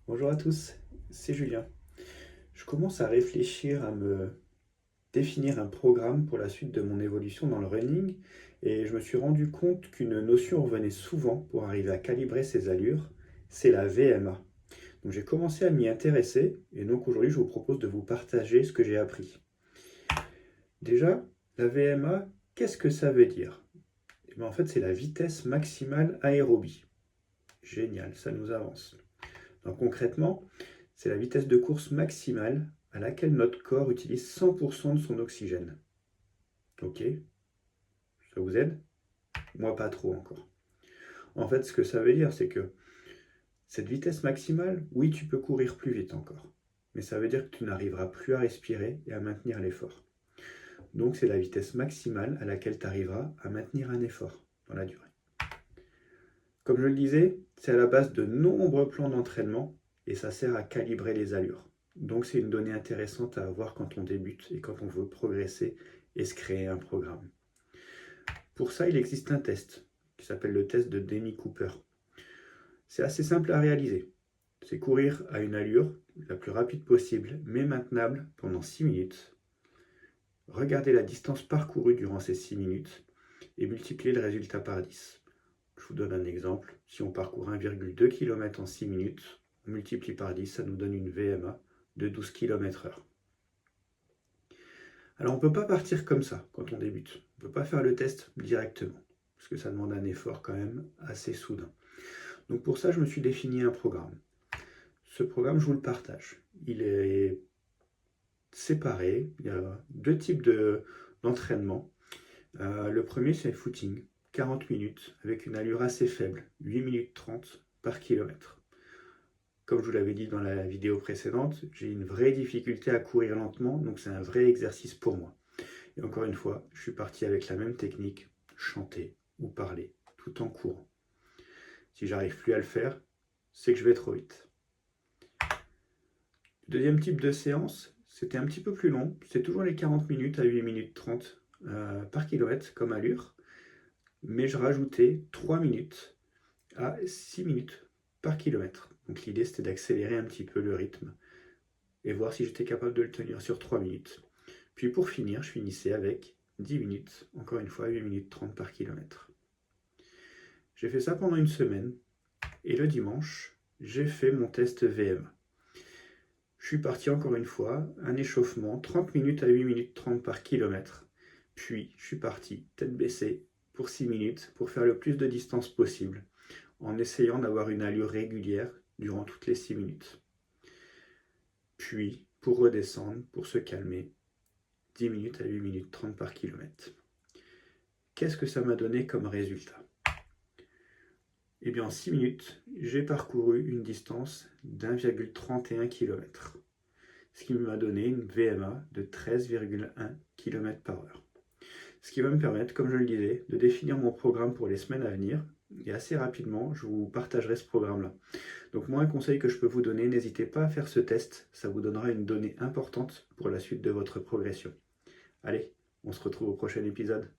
Bonjour à tous, c'est Julien. Je commence à réfléchir à me définir un programme pour la suite de mon évolution dans le running et je me suis rendu compte qu'une notion revenait souvent pour arriver à calibrer ses allures, c'est la VMA. Donc j'ai commencé à m'y intéresser et donc aujourd'hui je vous propose de vous partager ce que j'ai appris. Déjà, la VMA, qu'est-ce que ça veut dire? Eh bien, en fait, c'est la vitesse maximale aérobie. Génial, ça nous avance. Donc concrètement, c'est la vitesse de course maximale à laquelle notre corps utilise 100% de son oxygène. Ok, ça vous aide? Moi pas trop encore. En fait, ce que ça veut dire, c'est que cette vitesse maximale, oui, tu peux courir plus vite encore. Mais ça veut dire que tu n'arriveras plus à respirer et à maintenir l'effort. Donc c'est la vitesse maximale à laquelle tu arriveras à maintenir un effort dans la durée. Comme je le disais, c'est à la base de nombreux plans d'entraînement et ça sert à calibrer les allures. Donc c'est une donnée intéressante à avoir quand on débute et quand on veut progresser et se créer un programme. Pour ça, il existe un test qui s'appelle le test de Demi Cooper. C'est assez simple à réaliser. C'est courir à une allure la plus rapide possible, mais maintenable pendant 6 minutes. Regarder la distance parcourue durant ces 6 minutes et multiplier le résultat par 10. Je vous donne un exemple. Si on parcourt 1,2 km en 6 minutes, on multiplie par 10, ça nous donne une VMA de 12 km/h. Alors on ne peut pas partir comme ça quand on débute. On ne peut pas faire le test directement, parce que ça demande un effort quand même assez soudain. Donc pour ça, je me suis défini un programme. Ce programme, je vous le partage. Il est séparé. Il y a deux types d'entraînement. Le premier, c'est le footing. 40 minutes avec une allure assez faible, 8 minutes 30 par kilomètre. Comme je vous l'avais dit dans la vidéo précédente, j'ai une vraie difficulté à courir lentement, donc c'est un vrai exercice pour moi. Et encore une fois, je suis parti avec la même technique, chanter ou parler, tout en courant. Si j'arrive plus à le faire, c'est que je vais trop vite. Le deuxième type de séance, c'était un petit peu plus long, c'est toujours les 40 minutes à 8 minutes 30 par kilomètre comme allure, mais je rajoutais 3 minutes à 6 minutes par kilomètre. Donc l'idée c'était d'accélérer un petit peu le rythme et voir si j'étais capable de le tenir sur 3 minutes. Puis pour finir, je finissais avec 10 minutes, encore une fois 8 minutes 30 par kilomètre. J'ai fait ça pendant une semaine et le dimanche, j'ai fait mon test VM. Je suis parti encore une fois, un échauffement, 30 minutes à 8 minutes 30 par kilomètre. Puis je suis parti, tête baissée, pour 6 minutes, pour faire le plus de distance possible, en essayant d'avoir une allure régulière durant toutes les 6 minutes. Puis, pour redescendre, pour se calmer, 10 minutes à 8 minutes 30 par kilomètre. Qu'est-ce que ça m'a donné comme résultat? Eh bien, en 6 minutes, j'ai parcouru une distance d'1,31 km, ce qui m'a donné une VMA de 13,1 km/h. Ce qui va me permettre, comme je le disais, de définir mon programme pour les semaines à venir. Et assez rapidement, je vous partagerai ce programme-là. Donc moi, un conseil que je peux vous donner, n'hésitez pas à faire ce test. Ça vous donnera une donnée importante pour la suite de votre progression. Allez, on se retrouve au prochain épisode.